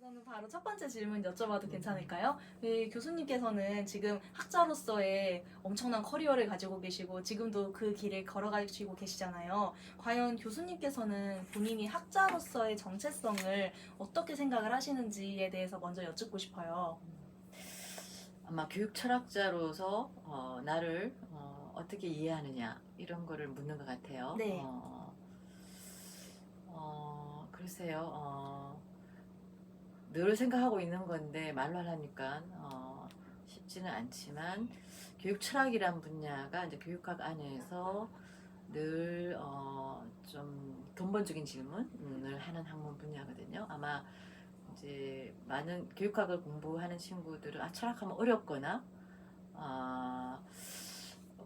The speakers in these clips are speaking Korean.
저는 바로 첫 번째 질문 여쭤봐도 괜찮을까요? 네, 교수님께서는 지금 학자로서의 엄청난 커리어를 가지고 계시고 지금도 그 길을 걸어가시고 계시잖아요. 과연 교수님께서는 본인이 학자로서의 정체성을 어떻게 생각을 하시는지에 대해서 먼저 여쭙고 싶어요. 아마 교육 철학자로서 나를 어떻게 이해하느냐 이런 거를 묻는 것 같아요. 네. 글쎄요. 늘 생각하고 있는 건데 말로 하려니까 쉽지는 않지만 교육 철학이란 분야가 이제 교육학 안에서 늘 좀 근본적인 질문을 하는 학문 분야거든요. 아마 이제 많은 교육학을 공부하는 친구들은 철학하면 어렵거나 아,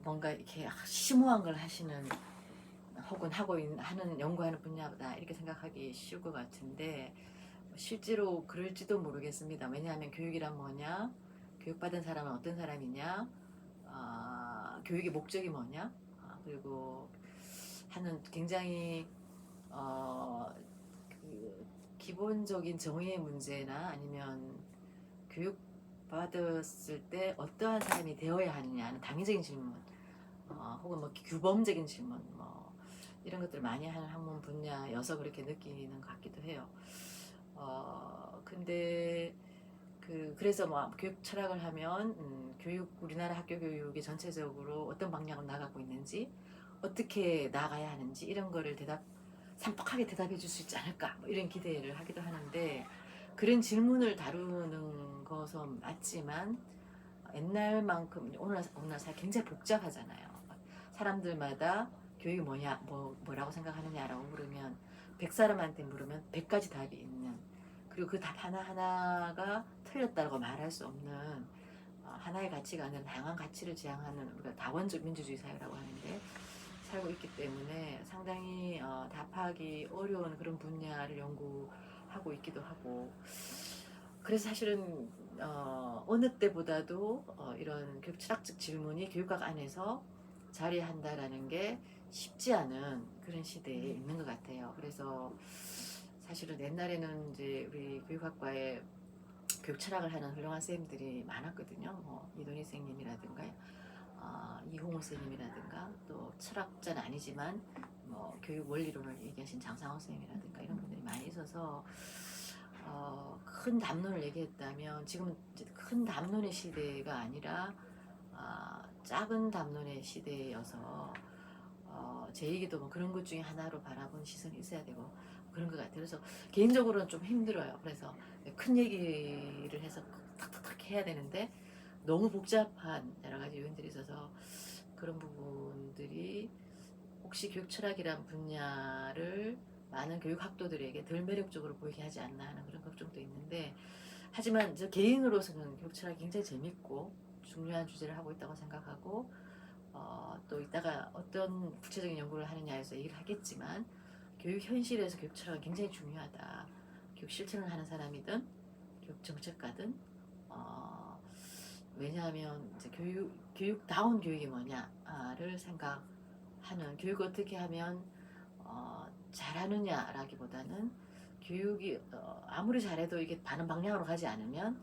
뭔가 이렇게 심오한 걸 하시는 혹은 하는 연구하는 분야다 이렇게 생각하기 쉬울 것 같은데 실제로 그럴지도 모르겠습니다. 왜냐하면 교육이란 뭐냐, 교육받은 사람은 어떤 사람이냐, 교육의 목적이 뭐냐, 그리고 하는 굉장히 그 기본적인 정의의 문제나 아니면 교육 받았을 때 어떠한 사람이 되어야 하느냐 하는 당위적인 질문, 혹은 뭐 규범적인 질문, 뭐 이런 것들을 많이 하는 학문 분야여서 그렇게 느끼는 것 같기도 해요. 근데 그래서 뭐 교육 철학을 하면 우리나라 학교 교육이 전체적으로 어떤 방향으로 나가고 있는지, 어떻게 나가야 하는지 이런 거를 산박하게 대답해 줄 수 있지 않을까 뭐 이런 기대를 하기도 하는데, 그런 질문을 다루는 것은 맞지만 옛날만큼 오늘날 사회 굉장히 복잡하잖아요. 사람들마다 교육이 뭐라고 생각하느냐라고 물으면 100사람한테 물으면 100가지 답이 있는, 그리고 그 답 하나하나가 틀렸다고 말할 수 없는 하나의 가치가 아니라 다양한 가치를 지향하는 우리가 다원적 민주주의 사회라고 하는데 살고 있기 때문에 상당히 답하기 어려운 그런 분야를 연구하고 있기도 하고, 그래서 사실은 어느 때보다도 이런 교육 철학적 질문이 교육학 안에서 자리한다라는 게 쉽지 않은 그런 시대에 있는 것 같아요. 그래서 사실은 옛날에는 이제 우리 교육학과에 교육 철학을 하는 훌륭한 선생님들이 많았거든요. 뭐 이돈희 선생님이라든가 이홍우 선생님이라든가 또 철학자는 아니지만 뭐 교육 원리론을 얘기하신 장상호 선생님이라든가 이런 분들이 많이 있어서 큰 담론을 얘기했다면 지금은 이제 큰 담론의 시대가 아니라 작은 담론의 시대여서 제 얘기도 뭐 그런 것 중에 하나로 바라본 시선이 있어야 되고 그런 것 같아요. 그래서 개인적으로는 좀 힘들어요. 그래서 큰 얘기를 해서 탁탁탁 해야 되는데 너무 복잡한 여러 가지 요인들이 있어서 그런 부분들이 혹시 교육 철학이란 분야를 많은 교육 학도들에게 덜 매력적으로 보이게 하지 않나 하는 그런 걱정도 있는데, 하지만 저 개인으로서는 교육 철학이 굉장히 재밌고 중요한 주제를 하고 있다고 생각하고 또 이따가 어떤 구체적인 연구를 하느냐에서 얘기를 하겠지만 교육 현실에서 교육 철학은 굉장히 중요하다. 교육 실천을 하는 사람이든 교육 정책가든 왜냐하면 이제 교육다운 교육이 뭐냐를 생각하는, 교육을 어떻게 하면 잘하느냐라기보다는 교육이 아무리 잘해도 이게 바른 방향으로 가지 않으면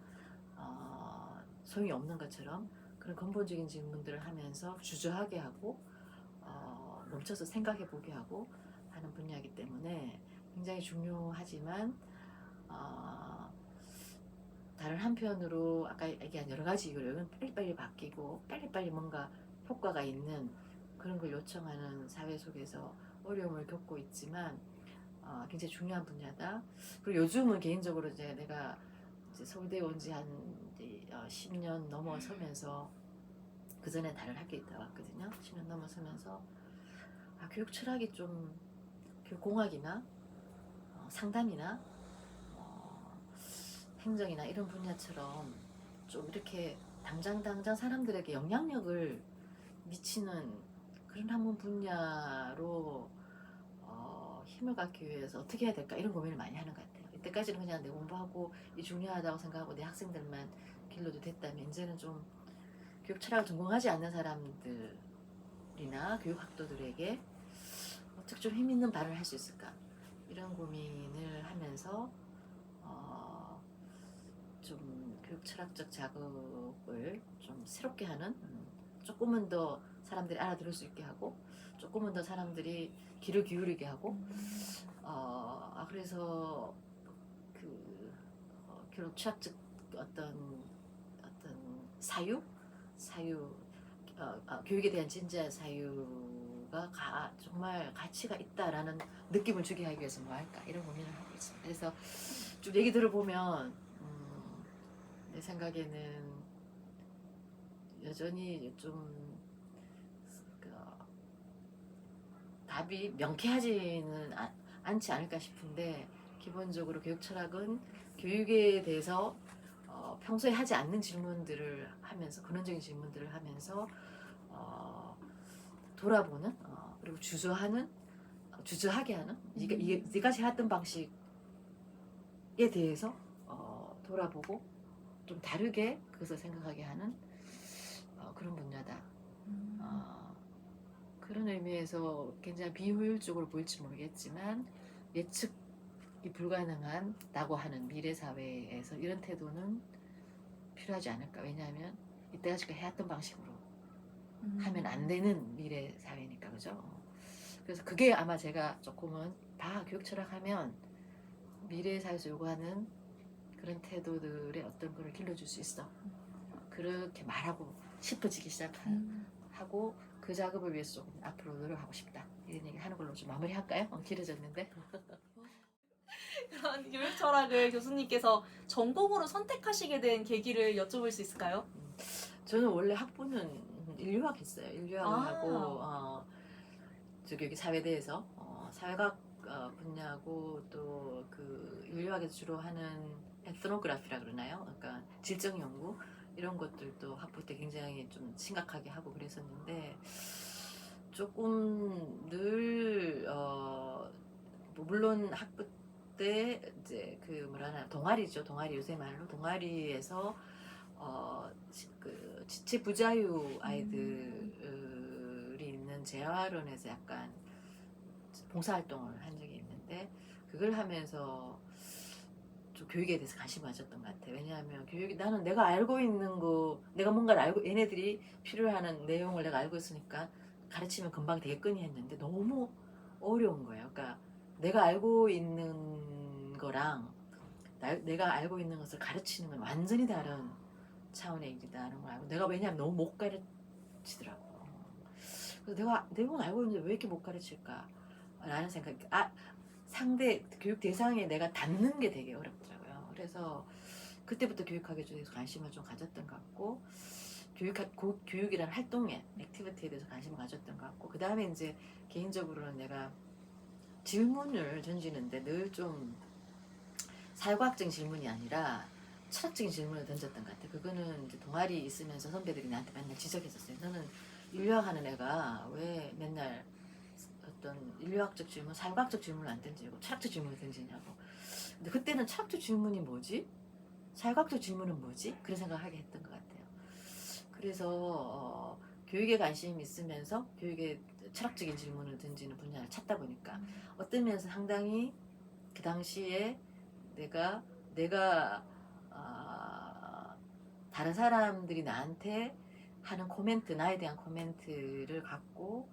소용이 없는 것처럼 그런 근본적인 질문들을 하면서 주저하게 하고 멈춰서 생각해 보게 하고 하는 분야이기 때문에 굉장히 중요하지만 다른 한편으로 아까 얘기한 여러 가지 이유는 빨리빨리 바뀌고 빨리빨리 뭔가 효과가 있는 그런 걸 요청하는 사회 속에서 어려움을 겪고 있지만 굉장히 중요한 분야다. 그리고 요즘은 개인적으로 이제 내가 이제 서울대에 온 지 한 10년 넘어서면서 그 전에 다른 학교에 있다 왔거든요. 10년 넘어서면서 교육 철학이 좀 교육공학이나 상담이나 행정이나 이런 분야처럼 좀 이렇게 당장 사람들에게 영향력을 미치는 그런 학문 분야로 힘을 갖기 위해서 어떻게 해야 될까 이런 고민을 많이 하는 것 같아요. 이때까지는 그냥 내 공부하고 이 중요하다고 생각하고 내 학생들만 길러도 됐다면 이제는 좀 교육 철학을 전공하지 않는 사람들이나 교육학도들에게 어떻게 좀 힘있는 발언을 할 수 있을까 이런 고민을 하면서 좀 교육 철학적 작업을 좀 새롭게 하는 조금은 더 사람들이 알아들을 수 있게 하고 조금은 더 사람들이 귀를 기울이게 하고 그래서 그 교육 철학적 어떤 사유 교육에 대한 진짜 사유가 정말 가치가 있다라는 느낌을 주게 하기 위해서 뭐 할까 이런 고민을 하고 있습니다. 그래서 쭉 얘기 들어보면 내 생각에는 여전히 좀 답이 명쾌하지는 않지 않을까 싶은데 기본적으로 교육 철학은 교육에 대해서 평소에 하지 않는 질문들을 하면서 근원적인 질문들을 하면서 돌아보는 그리고 주저하게 하는 이까지 했던 방식에 대해서 돌아보고 좀 다르게 그것을 생각하게 하는 그런 분야다. 그런 의미에서 굉장히 비효율적으로 보일지 모르겠지만 예측이 불가능한다고 하는 미래 사회에서 이런 태도는 필요하지 않을까. 왜냐하면 이때까지 해왔던 방식으로 하면 안 되는 미래 사회니까, 그죠? 그래서 그게 아마 제가 조금은 교육 철학하면 미래 사회에서 요구하는 그런 태도들의 어떤 거를 길러줄 수 있어. 그렇게 말하고 싶어지기 시작하고 그 작업을 위해서 조금 앞으로 노력하고 싶다. 이런 얘기 하는 걸로 좀 마무리할까요? 길어졌는데. 그런 교육 철학을 교수님께서 전공으로 선택하시게 된 계기를 여쭤볼 수 있을까요? 저는 원래 학부는 인류학 했어요. 인류학을 하고 저기 여기 사회대에서 사회학 분야고 또 그 인류학에서 주로 하는 에트노그래피라 그러나요? 그러니까 질적 연구 이런 것들도 학부 때 굉장히 좀 심각하게 하고 그랬었는데 조금 늘 물론 학부 때 이제 그 뭐라나 동아리죠. 동아리 요새 말로 동아리에서 그 지체 부자유 아이들이 있는 재활원에서 약간 봉사활동을 한 적이 있는데 그걸 하면서 좀 교육에 대해서 관심을 가졌던 것 같아요. 왜냐하면 나는 내가 알고 있는 거 내가 뭔가를 알고 얘네들이 필요하는 내용을 내가 알고 있으니까 가르치면 금방 되겠거니 했는데 너무 어려운 거예요. 그러니까 내가 알고 있는 거랑 내가 알고 있는 것을 가르치는 건 완전히 다른 차원의 일이다라는 걸 알고 내가 왜냐하면 너무 못 가르치더라고요. 그래서 내가 내용은 알고 있는데 왜 이렇게 못 가르칠까 라는 생각이 상대 교육 대상에 내가 닿는 게 되게 어렵더라고요. 그래서 그때부터 교육학에 대해서 관심을 좀 가졌던 것 같고 교육이라는 활동에 액티비티에 대해서 관심을 가졌던 것 같고 그 다음에 이제 개인적으로는 내가 질문을 던지는데 늘 좀 사회과학적인 질문이 아니라 철학적인 질문을 던졌던 것 같아요. 그거는 이제 동아리 있으면서 선배들이 나한테 맨날 지적했었어요. 너는 인류학 하는 애가 왜 맨날 어떤 인류학적 질문, 사회과학적 질문을 안 던지고 철학적 질문을 던지냐고. 근데 그때는 철학적 질문이 뭐지? 사회과학적 질문은 뭐지? 그런 생각을 하게 했던 것 같아요. 그래서 교육에 관심이 있으면서 교육에 철학적인 질문을 던지는 분야를 찾다 보니까 어떤 면에서 상당히 그 당시에 내가 다른 사람들이 나한테 하는 코멘트, 나에 대한 코멘트를 갖고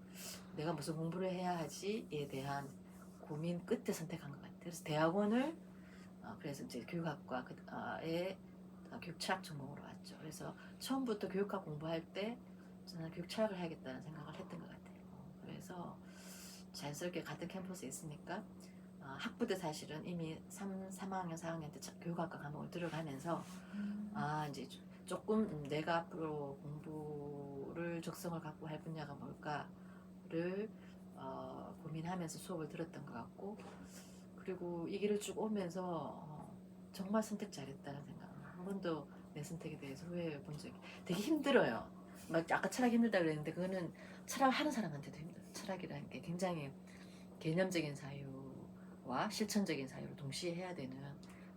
내가 무슨 공부를 해야 하지에 대한 고민 끝에 선택한 것 같아요. 그래서 대학원을 그래서 이제 교육학과에 교육 철학 전공으로 왔죠. 그래서 처음부터 교육학 공부할 때 저는 교육 철학을 해야겠다는 생각을 했던 것 같아요. 그래서 자연스럽게 같은 캠퍼스에 있으니까 학부 때 사실은 이미 3학년, 4학년 때 교육학과 과목을 들어가면서 이제 조금 내가 앞으로 공부를 적성을 갖고 할 분야가 뭘까를 고민하면서 수업을 들었던 것 같고 그리고 이 길을 쭉 오면서 정말 선택 잘했다는 생각을 한 번도 내 선택에 대해서 후회해 본 적이 되게 힘들어요. 막 아까 철학 힘들다 그랬는데 그거는 철학 하는 사람한테도 힘들어요. 철학이라는 게 굉장히 개념적인 사유와 실천적인 사유를 동시에 해야 되는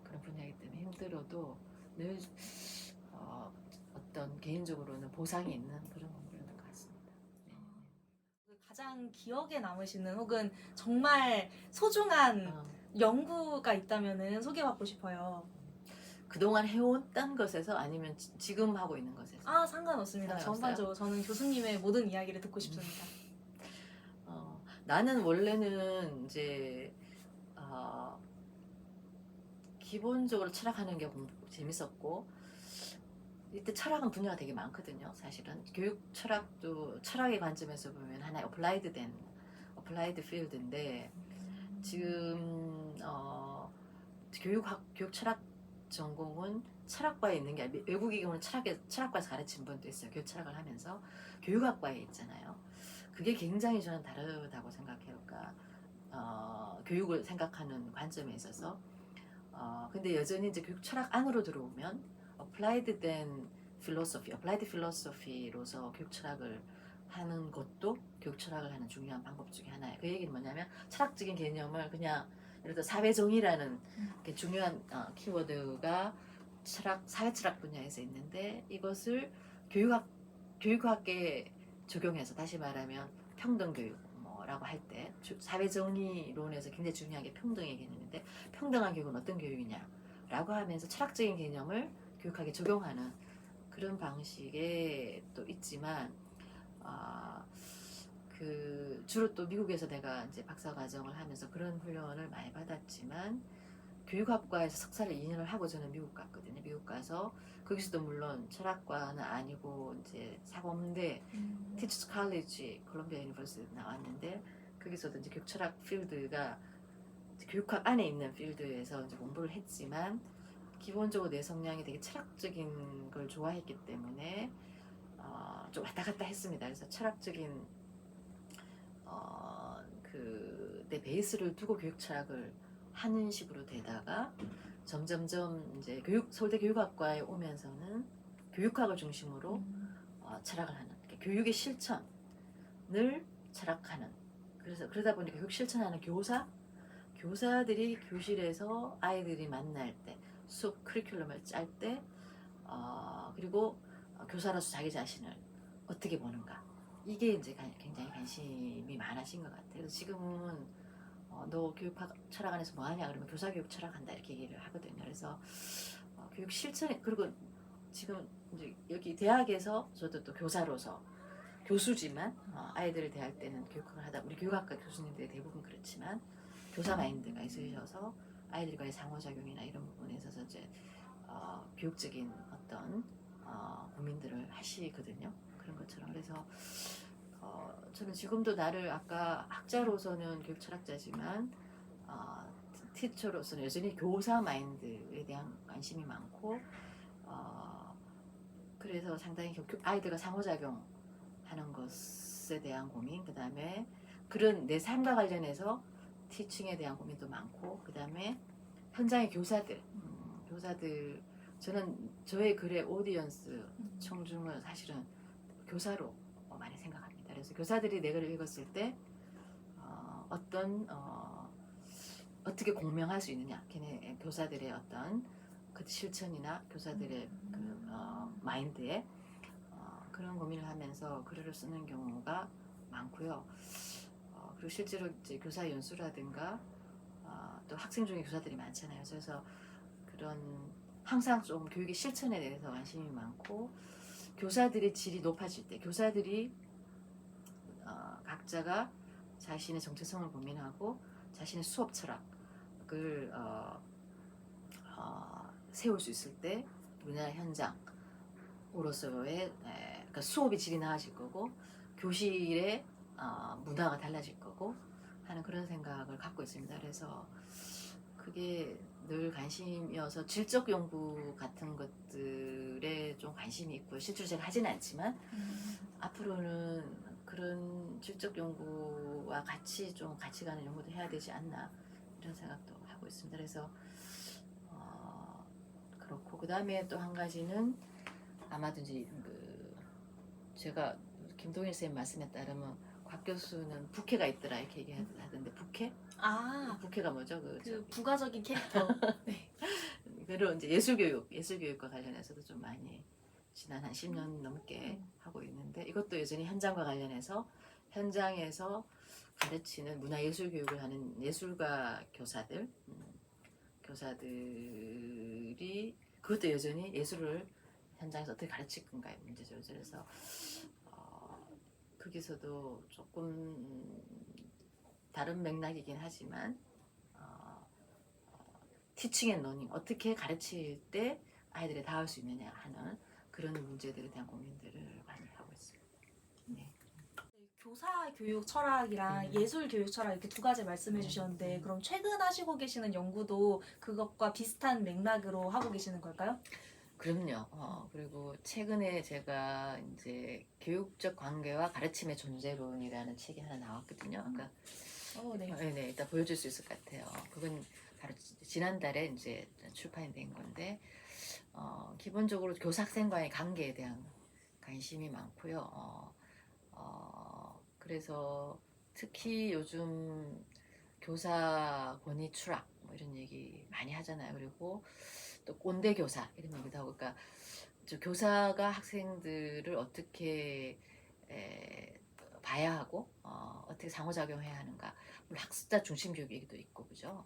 그런 분야이기 때문에 힘들어도 늘 어떤 개인적으로는 보상이 있는 그런 공부였던 것 같습니다. 가장 기억에 남으시는 혹은 정말 소중한 연구가 있다면 소개받고 싶어요. 그동안 해왔던 것에서 아니면 지금 하고 있는 것에서. 상관없습니다. 상관없어요? 전반적으로 저는 교수님의 모든 이야기를 듣고 싶습니다. 나는 원래는 이제 기본적으로 철학하는 게 재밌었고, 이때 철학은 분야가 되게 많거든요. 사실은 교육 철학도 철학의 관점에서 보면 하나의 어플라이드 필드인데, 지금 교육 철학 전공은 철학과에 있는 게 아니라 외국의 경우는 철학과에서 가르친 분도 있어요. 교육 철학을 하면서 교육학과에 있잖아요. 그게 굉장히 저는 다르다고 생각해요. 그러니까 교육을 생각하는 관점에 있어서. 근데 여전히 이제 교육 철학 안으로 들어오면 applied philosophy로서 교육 철학을 하는 것도 교육 철학을 하는 중요한 방법 중에 하나예요. 그 얘기는 뭐냐면 철학적인 개념을 그냥 예를 들어 사회정의라는 중요한 키워드가 사회 철학 분야에서 있는데, 이것을 교육학계에 적용해서, 다시 말하면 평등교육 라고 할 때 사회정의론에서 굉장히 중요한 게 평등의 개념인데, 평등한 교육은 어떤 교육이냐라고 하면서 철학적인 개념을 교육학에 적용하는 그런 방식에 또 있지만, 주로 또 미국에서 내가 이제 박사 과정을 하면서 그런 훈련을 많이 받았지만, 교육학과에서 석사를 2년을 하고 저는 미국 갔거든요. 미국 가서 거기서도 물론 철학과는 아니고 이제 사범대 티처스 칼리지 콜롬비아 유니버시티 나왔는데, 거기서도 이제 교육철학 필드가 교육학 안에 있는 필드에서 이제 공부를 했지만, 기본적으로 내 성향이 되게 철학적인 걸 좋아했기 때문에 좀 왔다 갔다 했습니다. 그래서 철학적인 내 베이스를 두고 교육 철학을 하는 식으로 되다가 점점점 이제 서울대 교육학과에 오면서는 교육학을 중심으로 철학을 하는, 그러니까 교육의 실천을 철학하는, 그래서 그러다 보니까 교육 실천하는 교사들이 교실에서 아이들이 만날 때 수업 커리큘럼을 짤 때 그리고 교사로서 자기 자신을 어떻게 보는가, 이게 이제 굉장히 관심이 많아진 것 같아요. 그래서 지금은 너 교육학 철학 안에서 뭐 하냐 그러면 교사 교육 철학한다 이렇게 얘기를 하거든요. 그래서 교육 실천, 그리고 지금 이제 여기 대학에서 저도 또 교사로서 교수지만 아이들을 대할 때는 교육학을 하다, 우리 교육학과 교수님들이 대부분 그렇지만 교사 마인드가 있으셔서 아이들과의 상호작용이나 이런 부분에 있어서 이제 교육적인 어떤 고민들을 하시거든요. 그런 것처럼. 그래서 저는 지금도 나를, 아까 학자로서는 교육 철학자지만 티처로서는 여전히 교사 마인드에 대한 관심이 많고, 그래서 상당히 아이들과 상호작용 하는 것에 대한 고민, 그 다음에 그런 내 삶과 관련해서 티칭에 대한 고민도 많고, 그 다음에 현장의 교사들, 저는 저의 글의 오디언스 청중은 사실은 교사로 많이 생각합니다. 그래서 교사들이 내 글을 읽었을 때 어떻게 공명할 수 있느냐, 걔네 교사들의 어떤 그 실천이나 교사들의 마인드에 그런 고민을 하면서 글을 쓰는 경우가 많고요. 그리고 실제로 이제 교사 연수라든가 또 학생 중에 교사들이 많잖아요. 그래서 그런 항상 좀 교육의 실천에 대해서 관심이 많고, 교사들의 질이 높아질 때 교사들이 각자가 자신의 정체성을 고민하고 자신의 수업 철학을 세울 수 있을 때 우리나라 현장으로서의 그러니까 수업의 질이 나아질 거고, 교실의 문화가 달라질 거고 하는 그런 생각을 갖고 있습니다. 그래서 그게 늘 관심이어서 질적 연구 같은 것들에 좀 관심이 있고요. 실제로 제가 하지는 않지만 앞으로는 그런 질적 연구와 같이 가는 연구도 해야 되지 않나, 이런 생각도 하고 있습니다. 그래서 그렇고, 그 다음에 또 한 가지는 아마도 이제 제가 김동일 쌤 말씀에 따르면 곽 교수는 부캐가 있더라 이렇게 얘기하던데, 부캐가 뭐죠? 그 부가적인 캐릭터. 네. 그런 이제 예술교육과 관련해서도 좀 많이 지난 한 10년 넘게 하고 있는데, 이것도 여전히 현장과 관련해서 현장에서 가르치는 문화예술교육을 하는 예술가 교사들이 그것도 여전히 예술을 현장에서 어떻게 가르칠 건가의 문제죠. 그래서 거기서도 조금 다른 맥락이긴 하지만 티칭 앤 러닝 어떻게 가르칠 때 아이들이 닿을 수 있느냐 하는 그런 문제들에 대한 고민들을 많이 하고 있습니다. 네. 교사 교육 철학이랑 예술 교육 철학 이렇게 두 가지 말씀해 주셨는데 그럼 최근 하시고 계시는 연구도 그것과 비슷한 맥락으로 하고 계시는 걸까요? 그럼요. 그리고 최근에 제가 이제 교육적 관계와 가르침의 존재론이라는 책이 하나 나왔거든요. 아까 네. 네, 이따 보여줄 수 있을 것 같아요. 그건 바로 지난달에 이제 출판이 된 건데 기본적으로 교사 학생 간의 관계에 대한 관심이 많고요. 그래서 특히 요즘 교사 권위 추락 뭐 이런 얘기 많이 하잖아요. 그리고 또 꼰대 교사 이런 얘기도 하고, 그러니까 저 교사가 학생들을 어떻게 봐야 하고 어떻게 상호작용해야 하는가. 물론 학습자 중심 교육 얘기도 있고 그죠.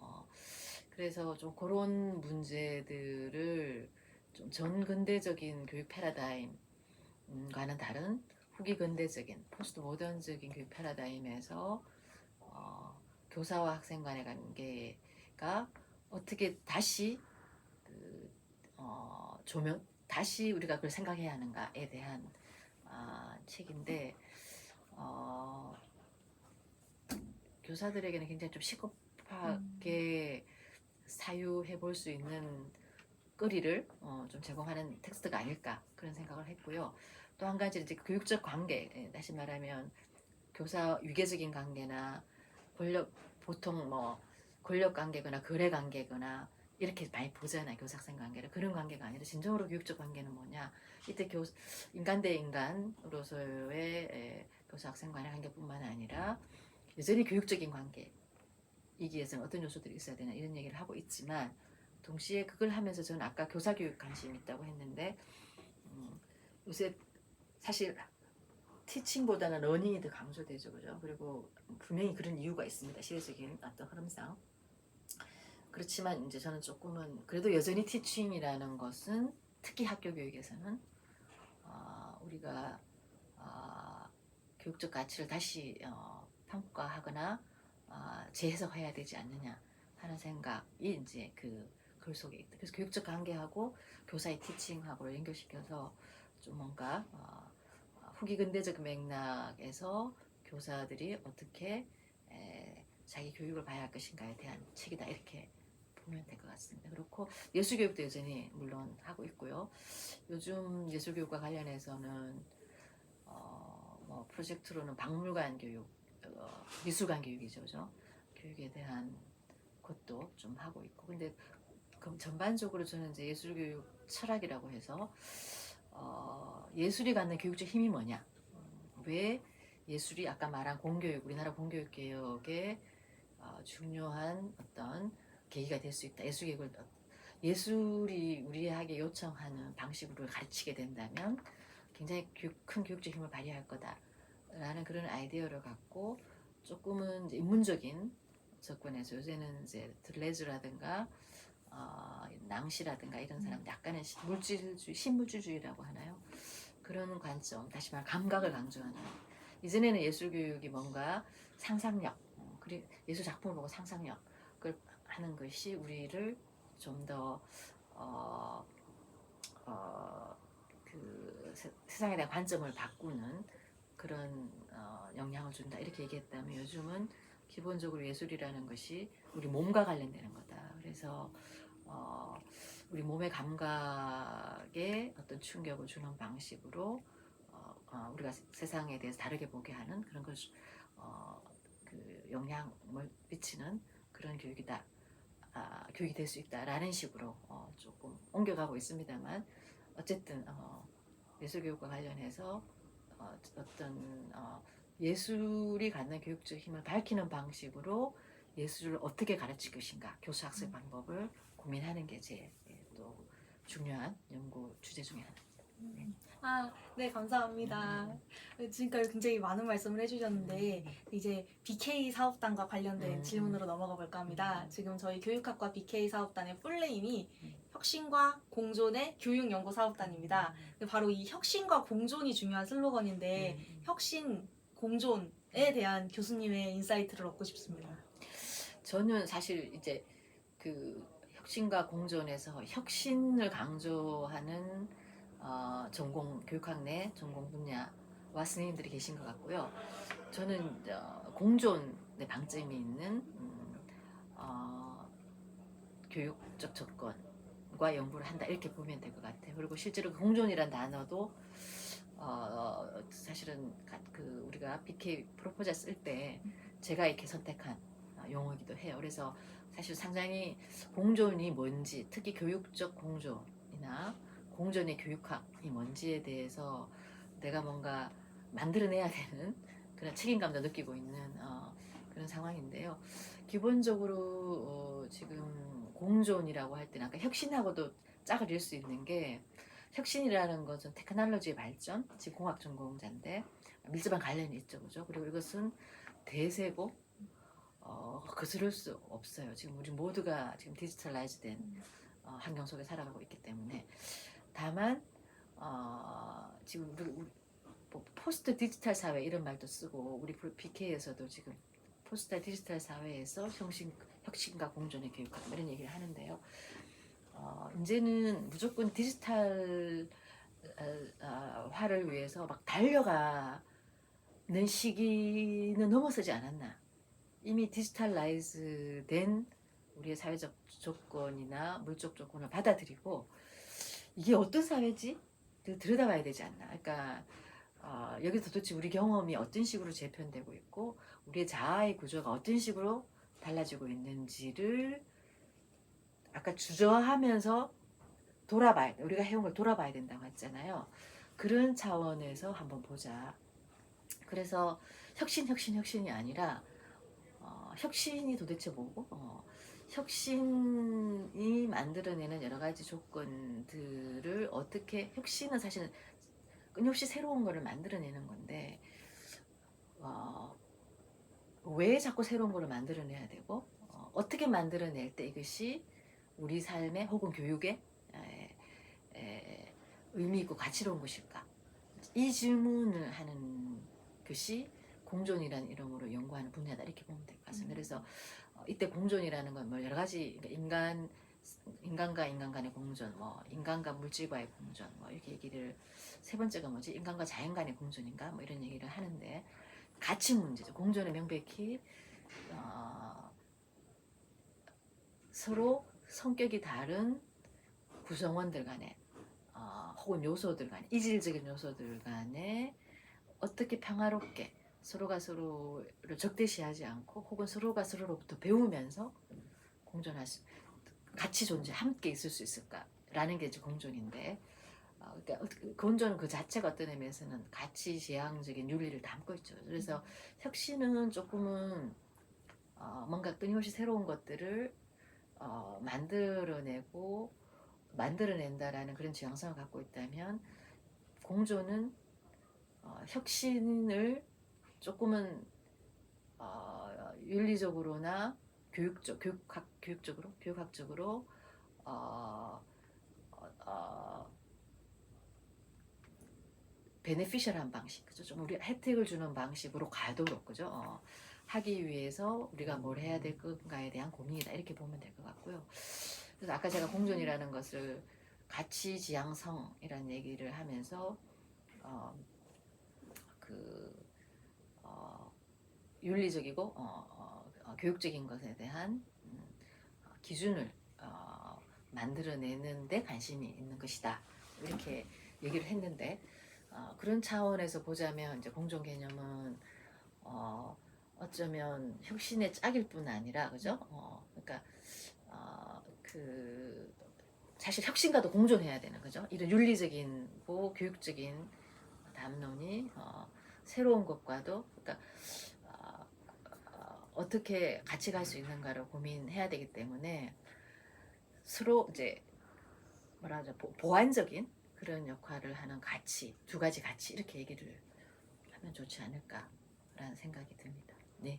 그래서 좀 그런 문제들을 좀 전근대적인 교육 패러다임과는 다른 후기 근대적인 포스트 모던적인 교육 패러다임에서 교사와 학생 간의 관계가 어떻게 다시 다시 우리가 그걸 생각해야 하는가에 대한 책인데 교사들에게는 굉장히 좀 시급하게 사유해 볼 수 있는 거리를 좀 제공하는 텍스트가 아닐까 그런 생각을 했고요. 또 한 가지 이제 교육적 관계, 다시 말하면 교사 위계적인 관계나 보통 뭐 권력 관계거나 거래 관계거나 이렇게 많이 보잖아요. 교사 학생 관계를. 그런 관계가 아니라 진정으로 교육적 관계는 뭐냐. 이때 인간 대 인간으로서의 교사 학생 간의 관계뿐만 아니라 여전히 교육적인 관계이기 위해서는 어떤 요소들이 있어야 되나 이런 얘기를 하고 있지만, 동시에 그걸 하면서 저는 아까 교사 교육 관심이 있다고 했는데 요새 사실 티칭보다는 러닝이 더 강조되죠. 그죠? 그리고 분명히 그런 이유가 있습니다. 시대적인 어떤 흐름상. 그렇지만 이제 저는 조금은 그래도 여전히 티칭이라는 것은 특히 학교 교육에서는 우리가 교육적 가치를 다시 평가하거나 재해석해야 되지 않느냐 하는 생각이 이제 글 속에 있다. 그래서 교육적 관계하고 교사의 티칭하고 연결시켜서 좀 뭔가 후기 근대적 맥락에서 교사들이 어떻게 자기 교육을 봐야 할 것인가에 대한 책이다 이렇게 보면 될 것 같습니다. 그렇고 예술교육도 여전히 물론 하고 있고요. 요즘 예술교육과 관련해서는 뭐 프로젝트로는 박물관 교육, 미술관 교육이죠, 그죠? 교육에 대한 것도 좀 하고 있고. 근데 그럼 전반적으로 저는 이제 예술교육 철학이라고 해서 예술이 갖는 교육적 힘이 뭐냐? 왜 예술이 아까 말한 공교육, 우리나라 공교육 개혁의 중요한 어떤 계기가 될 수 있다. 예술이 우리에게 요청하는 방식으로 가르치게 된다면 굉장히 큰 교육적 힘을 발휘할 거다라는 그런 아이디어를 갖고 조금은 이제 인문적인 접근에서 요새는 이제 들레즈라든가 낭시라든가 이런 사람 약간의 물질주의, 신물질주의라고 하나요? 그런 관점, 다시 말해 감각을 강조하는. 이전에는 예술 교육이 뭔가 상상력, 그리고 예술 작품을 보고 상상력을 하는 것이 우리를 좀 더 그 세상에 대한 관점을 바꾸는 그런 영향을 준다 이렇게 얘기했다면, 요즘은 기본적으로 예술이라는 것이 우리 몸과 관련되는 거다. 그래서 우리 몸의 감각에 어떤 충격을 주는 방식으로 우리가 세상에 대해서 다르게 보게 하는 그런 걸 그 영향을 미치는 그런 교육이다. 교육이 될 수 있다라는 식으로 조금 옮겨가고 있습니다만, 어쨌든 예술교육과 관련해서 어떤 예술이 갖는 교육적 힘을 밝히는 방식으로 예술을 어떻게 가르칠 것인가, 교수 학습 방법을 고민하는 게 제 또 중요한 연구 주제 중에 하나입니다. 아, 네, 감사합니다. 지금까지 굉장히 많은 말씀을 해주셨는데, 이제 BK 사업단과 관련된 질문으로 넘어가 볼까 합니다. 지금 저희 교육학과 BK 사업단의 풀네임이 혁신과 공존의 교육연구사업단입니다. 바로 이 혁신과 공존이 중요한 슬로건인데, 혁신, 공존에 대한 교수님의 인사이트를 얻고 싶습니다. 저는 사실 이제 그 혁신과 공존에서 혁신을 강조하는 전공 교육학 내 전공 분야와 선생님들이 계신 것 같고요. 저는 공존의 방점이 있는 교육적 접근과 연구를 한다 이렇게 보면 될 것 같아요. 그리고 실제로 공존이란 단어도 사실은 우리가 BK 프로포자 쓸 때 제가 이렇게 선택한 용어이기도 해요. 그래서 사실 상당히 공존이 뭔지, 특히 교육적 공존이나 공존의 교육학이 뭔지에 대해서 내가 뭔가 만들어내야 되는 그런 책임감도 느끼고 있는 그런 상황인데요. 기본적으로 지금 공존이라고 할 때는 아까 혁신하고도 짝을 이을 수 있는 게 혁신이라는 것은 테크놀로지의 발전, 지금 공학 전공자인데 밀접한 관련이 있죠, 그죠? 그리고 이것은 대세고 거스를 수 없어요. 지금 우리 모두가 지금 디지털라이즈된 환경 속에 살아가고 있기 때문에 다만 지금 우리 포스트 디지털 사회 이런 말도 쓰고 우리 BK에서도 지금 포스트 디지털 사회에서 혁신과 공존의 교육학 이런 얘기를 하는데요. 이제는 무조건 디지털 화를 위해서 막 달려가는 시기는 넘어서지 않았나. 이미 디지털라이즈 된 우리의 사회적 조건이나 물적 조건을 받아들이고 이게 어떤 사회지? 들여다봐야 되지 않나. 그러니까 여기서 도대체 우리 경험이 어떤 식으로 재편되고 있고 우리의 자아의 구조가 어떤 식으로 달라지고 있는지를 아까 주저하면서 돌아봐야 돼. 우리가 해온 걸 돌아봐야 된다고 했잖아요. 그런 차원에서 한번 보자. 그래서 혁신이 아니라 혁신이 도대체 뭐고 혁신이 만들어내는 여러 가지 조건들을 어떻게 혁신은 사실은 끊임없이 새로운 거를 만들어내는 건데 왜 자꾸 새로운 거를 만들어내야 되고 어떻게 만들어낼 때 이것이 우리 삶에 혹은 교육에 의미 있고 가치로운 것일까? 이 질문을 하는 것이 공존이라는 이름으로 연구하는 분야다 이렇게 보면 될 것 같습니다. 그래서 이때 공존이라는 건 뭐 여러 가지 인간과 인간 간의 공존, 뭐 인간과 물질과의 공존, 뭐 이렇게 얘기를 세 번째가 뭐지? 인간과 자연 간의 공존인가? 뭐 이런 얘기를 하는데 가치 문제죠. 공존은 명백히 서로 성격이 다른 구성원들 간에 혹은 요소들 간에 이질적인 요소들 간에 어떻게 평화롭게 서로가 서로를 적대시하지 않고 혹은 서로가 서로로부터 배우면서 공존할 수 같이 존재 함께 있을 수 있을까라는 게 이제 공존인데 그러니까 공존은 그 자체가 어떤 의미에서는 가치 지향적인 윤리를 담고 있죠. 그래서 혁신은 조금은 뭔가 끊임없이 새로운 것들을 만들어낸다라는 그런 지향성을 갖고 있다면 공존은 혁신을 조금은 윤리적으로나 교육학적으로 베네피셜한 방식, 그죠? 좀 우리 혜택을 주는 방식으로 가도록, 그죠? 하기 위해서 우리가 뭘 해야 될 건가에 대한 고민이다 이렇게 보면 될 것 같고요. 그래서 아까 제가 공존이라는 것을 가치 지향성이라는 얘기를 하면서 윤리적이고 교육적인 것에 대한 기준을 만들어내는 데 관심이 있는 것이다 이렇게 얘기를 했는데 그런 차원에서 보자면 이제 공존 개념은 어쩌면 혁신의 짝일 뿐 아니라 그죠? 그러니까 사실 혁신과도 공존해야 되는 거죠. 이런 윤리적인 교육적인 담론이 새로운 것과도 그러니까 어떻게 같이 갈 수 있는가를 고민해야 되기 때문에 서로 이제 뭐라 하죠 보완적인 그런 역할을 하는 가치, 두 가지 가치 이렇게 얘기를 하면 좋지 않을까라는 생각이 듭니다. 네.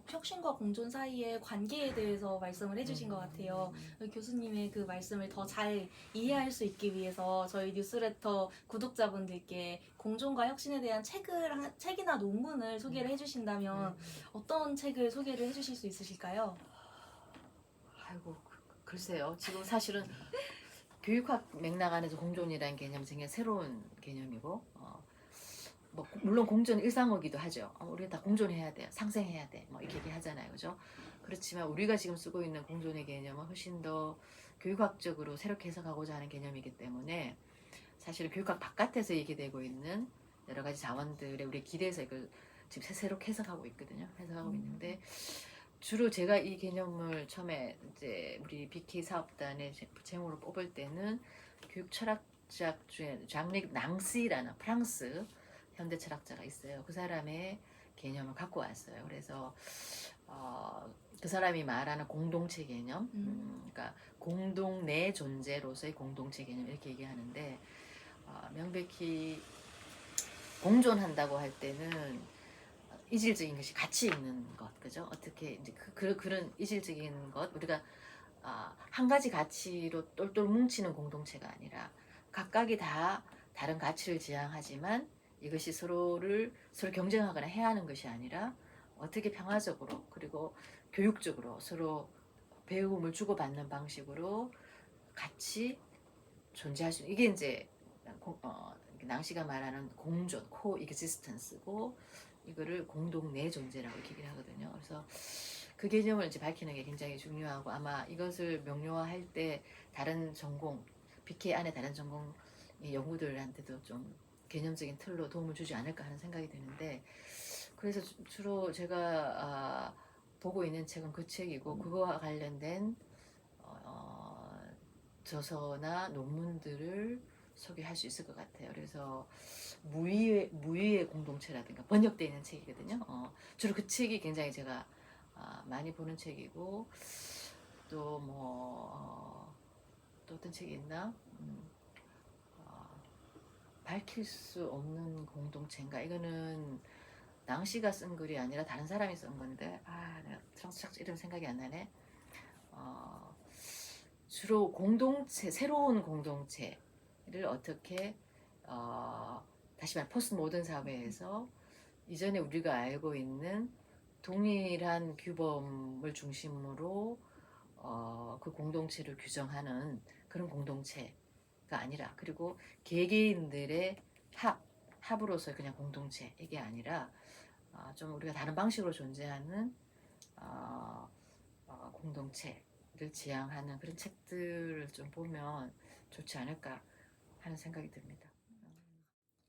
혁신과 공존 사이의 관계에 대해서 말씀을 해주신 것 같아요. 교수님의 그 말씀을 더 잘 이해할 수 있기 위해서 저희 뉴스레터 구독자분들께 공존과 혁신에 대한 책이나 논문을 소개를 해주신다면 어떤 책을 소개를 해주실 수 있으실까요? 아이고 글쎄요. 지금 사실은 교육학 맥락 안에서 공존이라는 개념이 굉장히 새로운 개념이고 뭐 물론 공존 일상어기도 하죠. 우리가 다 공존해야 돼, 상생해야 돼, 뭐 이렇게 얘기하잖아요, 그죠? 그렇지만 우리가 지금 쓰고 있는 공존의 개념은 훨씬 더 교육학적으로 새롭게 해석하고자 하는 개념이기 때문에 사실은 교육학 바깥에서 얘기되고 있는 여러 가지 자원들에 우리 기대해서 이걸 지금 새롭게 해석하고 있거든요. 해석하고 있는데 주로 제가 이 개념을 처음에 이제 우리 BK 사업단의 제목으로 뽑을 때는 교육 철학자 중에 장릭 낭시라는 프랑스 현대 철학자가 있어요. 그 사람의 개념을 갖고 왔어요. 그래서 그 사람이 말하는 공동체 개념, 그러니까 공동 내 존재로서의 공동체 개념 이렇게 얘기하는데 명백히 공존한다고 할 때는 이질적인 것이 같이 있는 것, 그죠? 어떻게 이제 그런 이질적인 것 우리가 한 가지 가치로 똘똘 뭉치는 공동체가 아니라 각각이 다 다른 가치를 지향하지만 이것이 서로 경쟁하거나 해하는 것이 아니라 어떻게 평화적으로 그리고 교육적으로 서로 배움을 주고받는 방식으로 같이 존재할 수 있는 이게 이제 낭시가 말하는 공존, 코엑시스턴스고 이거를 공동 내 존재라고 얘기를 하거든요. 그래서 그 개념을 이제 밝히는 게 굉장히 중요하고 아마 이것을 명료화할 때 다른 전공, BK 안에 다른 전공 연구들한테도 좀 개념적인 틀로 도움을 주지 않을까 하는 생각이 드는데 그래서 주로 제가 보고 있는 책은 그 책이고 그거와 관련된 저서나 논문들을 소개할 수 있을 것 같아요. 그래서 무의의 공동체라든가 번역되어 있는 책이거든요. 주로 그 책이 굉장히 제가 많이 보는 책이고 또 또 어떤 책이 있나? 밝힐 수 없는 공동체인가? 이거는 낭시가 쓴 글이 아니라 다른 사람이 쓴 건데 내가 프랑스 이름 생각이 안 나네. 주로 공동체, 새로운 공동체를 어떻게 다시 말해 포스트 모던 사회에서 이전에 우리가 알고 있는 동일한 규범을 중심으로 그 공동체를 규정하는 그런 공동체가 아니라 그리고 개개인들의 합으로서 그냥 공동체 이게 아니라 좀 우리가 다른 방식으로 존재하는 공동체를 지향하는 그런 책들을 좀 보면 좋지 않을까 하는 생각이 듭니다.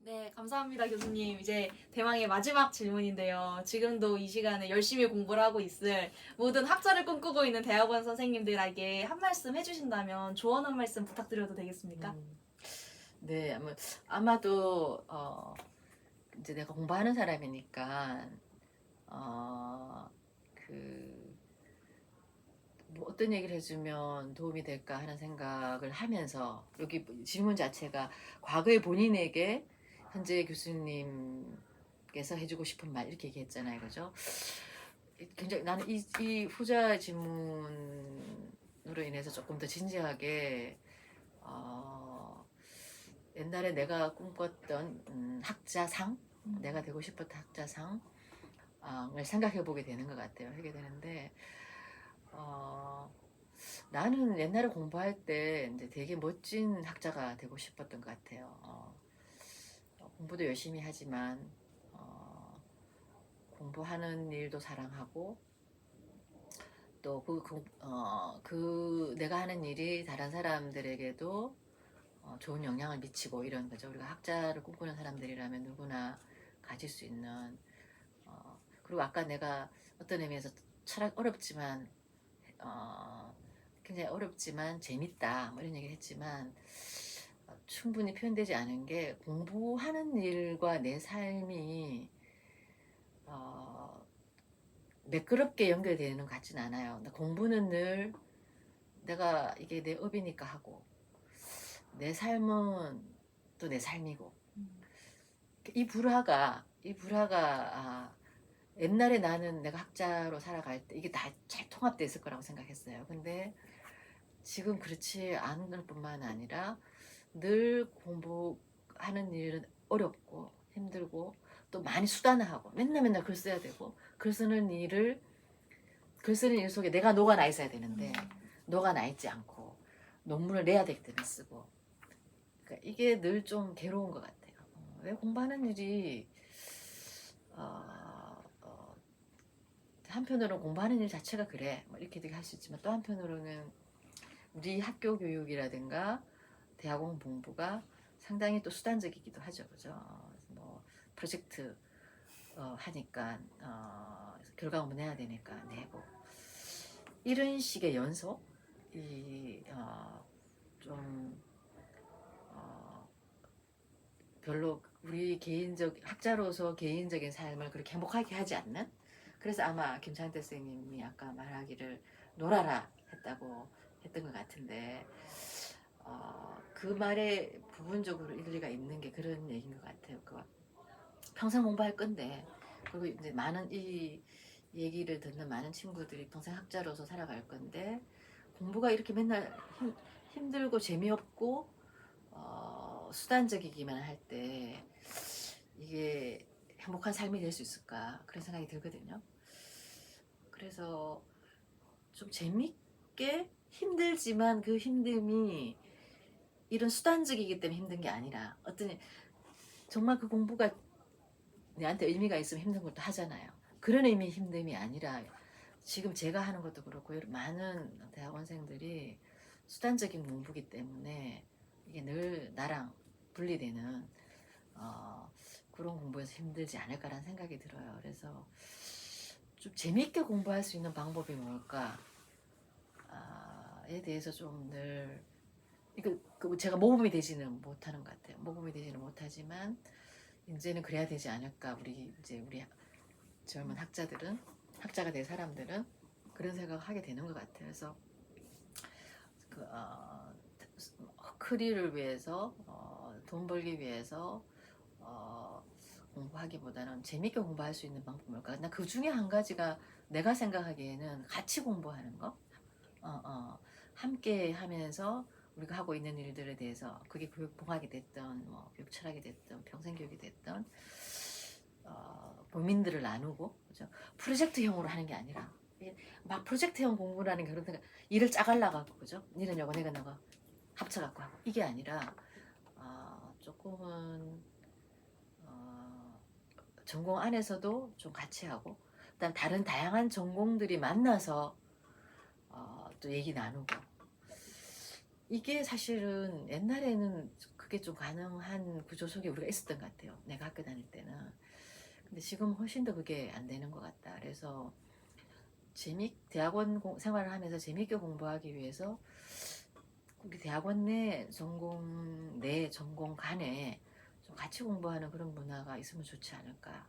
네, 감사합니다, 교수님. 이제 대망의 마지막 질문인데요. 지금도 이 시간에 열심히 공부를 하고 있을 모든 학자를 꿈꾸고 있는 대학원 선생님들에게 한 말씀 해주신다면 조언 한 말씀 부탁드려도 되겠습니까? 네, 아마도 이제 내가 공부하는 사람이니까 뭐 어떤 얘기를 해주면 도움이 될까 하는 생각을 하면서 여기 질문 자체가 과거에 본인에게 현재 교수님께서 해주고 싶은 말 이렇게 얘기했잖아요, 그죠? 굉장히 나는 이 후자 질문으로 인해서 조금 더 진지하게 옛날에 내가 꿈꿨던 학자상, 내가 되고 싶었던 학자상을 생각해 보게 되는 것 같아요. 하게 되는데 나는 옛날에 공부할 때 이제 되게 멋진 학자가 되고 싶었던 것 같아요. 공부도 열심히 하지만 공부하는 일도 사랑하고 또 내가 하는 일이 다른 사람들에게도 좋은 영향을 미치고 이런 거죠. 우리가 학자를 꿈꾸는 사람들이라면 누구나 가질 수 있는 그리고 아까 내가 어떤 의미에서 철학 어렵지만 굉장히 어렵지만 재밌다 뭐 이런 얘기를 했지만 충분히 표현되지 않은 게 공부하는 일과 내 삶이 매끄럽게 연결되는 것 같진 않아요. 공부는 늘 내가 이게 내 업이니까 하고 내 삶은 또 내 삶이고 음. 이 불화가 옛날에 나는 내가 학자로 살아갈 때 이게 다 잘 통합돼 있을 거라고 생각했어요. 근데 지금 그렇지 않을 뿐만 아니라 늘 공부하는 일은 어렵고 힘들고 또 많이 수단화하고 맨날 맨날 글 써야 되고 글 쓰는 일 속에 내가 녹아나 있어야 되는데 녹아나 있지 않고 논문을 내야 되기 때문에 쓰고 그러니까 이게 늘 좀 괴로운 것 같아요. 왜 공부하는 일이 한편으로는 공부하는 일 자체가 그래 뭐 이렇게 할 수 있지만 또 한편으로는 우리 학교 교육이라든가 대학원 공부가 상당히 또 수단적이기도 하죠, 그죠? 뭐 프로젝트 하니까 결과물 내야 되니까 내고 이런 식의 연속이 좀 별로 우리 학자로서 개인적인 삶을 그렇게 행복하게 하지 않는 그래서 아마 김창태 선생님이 아까 말하기를 놀아라 했다고 했던 것 같은데 그 말에 부분적으로 일리가 있는 게 그런 얘기인 것 같아요. 평생 공부할 건데 그리고 이제 많은 이 얘기를 듣는 많은 친구들이 평생 학자로서 살아갈 건데 공부가 이렇게 맨날 힘들고 재미없고 수단적이기만 할 때 이게 행복한 삶이 될 수 있을까 그런 생각이 들거든요. 그래서 좀 재밌게 힘들지만 그 힘듦이 이런 수단적이기 때문에 힘든 게 아니라 정말 그 공부가 내한테 의미가 있으면 힘든 것도 하잖아요. 그런 의미 힘듦이 아니라 지금 제가 하는 것도 그렇고 많은 대학원생들이 수단적인 공부기 때문에 이게 늘 나랑 분리되는 그런 공부에서 힘들지 않을까라는 생각이 들어요. 그래서 좀 재밌게 공부할 수 있는 방법이 뭘까에 대해서 좀 늘 제가 모범이 되지는 못하는 것 같아요. 모범이 되지는 못하지만 이제는 그래야 되지 않을까 우리 젊은 학자가 될 사람들은 그런 생각을 하게 되는 것 같아요. 그래서 커리어를 위해서 돈 벌기 위해서 공부하기보다는 재밌게 공부할 수 있는 방법이 뭘까? 나 그 중에 한 가지가 내가 생각하기에는 같이 공부하는 거, 함께 하면서 우리가 하고 있는 일들에 대해서 그게 교육봉학이 됐던 뭐 교육 철학이 됐던 평생 교육이 됐던 고민들을 나누고 그죠? 프로젝트형으로 하는 게 아니라 막 프로젝트형 공부라는 게 그런 일을 짜갈라가고 그죠? 니는 요거 내가 너가 합쳐갖고 하고 이게 아니라 조금은 전공 안에서도 좀 같이 하고 그다음 다른 다양한 전공들이 만나서 또 얘기 나누고 이게 사실은 옛날에는 그게 좀 가능한 구조 속에 우리가 있었던 것 같아요. 내가 학교 다닐 때는. 근데 지금 훨씬 더 그게 안 되는 것 같다. 그래서 대학원 생활을 하면서 재밌게 공부하기 위해서 우리 대학원 내 전공 간에 좀 같이 공부하는 그런 문화가 있으면 좋지 않을까.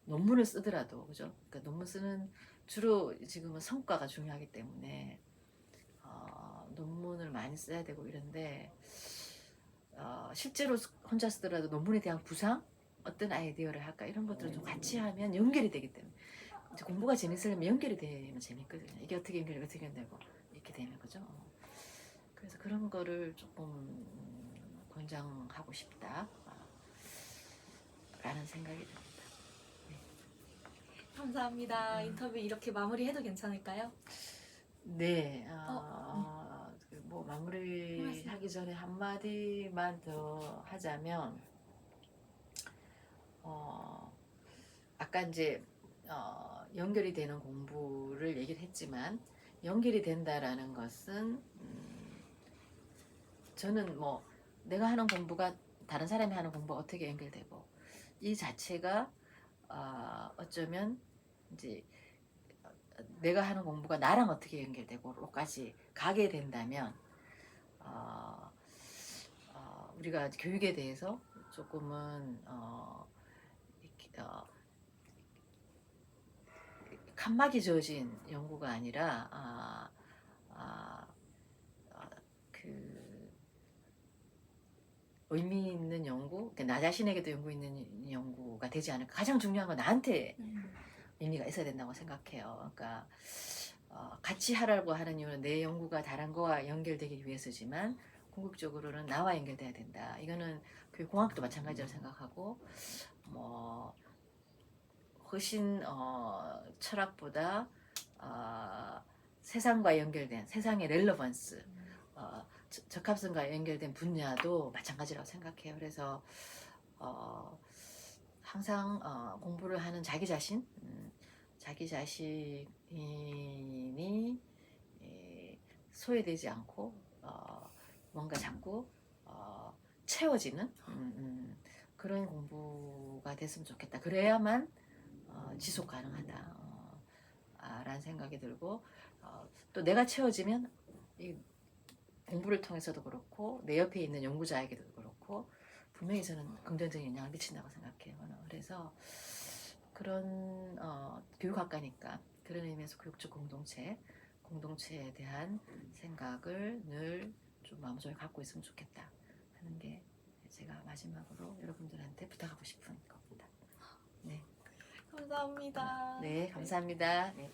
논문을 쓰더라도 그죠? 그러니까 논문 쓰는 주로 지금은 성과가 중요하기 때문에 논문을 많이 써야 되고 이런데 실제로 혼자 쓰더라도 논문에 대한 구상 어떤 아이디어를 할까 이런 것들을 좀 같이 하면 연결이 되기 때문에 이제 공부가 재밌으려면 연결이 되면 재밌거든요. 이게 어떻게 연결되고 이렇게 되면 그죠? 그래서 그런 거를 조금 권장하고 싶다 라는 생각이 듭니다. 감사합니다. 인터뷰 이렇게 마무리해도 괜찮을까요? 네, 뭐 마무리하기 고맙습니다. 전에 한마디만 더 하자면 아까 이제 연결이 되는 공부를 얘기를 했지만 연결이 된다라는 것은 저는 뭐 내가 하는 공부가 다른 사람이 하는 공부가 어떻게 연결되고 이 자체가 어쩌면 이제 내가 하는 공부가 나랑 어떻게 연결되고로까지 가게 된다면 우리가 교육에 대해서 조금은 칸막이 지어진 연구가 아니라 그 의미 있는 연구, 그러니까 나 자신에게도 연구 있는 연구가 되지 않을까. 가장 중요한 건 나한테 의미가 있어야 된다고 생각해요. 그러니까 같이 하라고 하는 이유는 내 연구가 다른 거와 연결되기 위해서지만 궁극적으로는 나와 연결돼야 된다. 이거는 교육공학도 마찬가지로 생각하고 뭐 훨씬 철학보다 세상과 연결된 세상의 렐러번스, 적합성과 연결된 분야도 마찬가지라고 생각해요. 그래서 항상 공부를 하는 자기 자신, 자기 자신이 소외되지 않고 뭔가 자꾸 채워지는 그런 공부가 됐으면 좋겠다. 그래야만 지속 가능하다. 라는 생각이 들고 또 내가 채워지면 이 공부를 통해서도 그렇고 내 옆에 있는 연구자에게도 그렇고 분명히 저는 긍정적인 영향을 미친다고 생각해요. 그래서 그런 교육학과니까 그런 의미에서 교육적 공동체에 대한 생각을 늘 좀 마음속에 갖고 있으면 좋겠다 하는 게 제가 마지막으로 여러분들한테 부탁하고 싶은 겁니다. 네. 감사합니다. 네, 감사합니다. 네.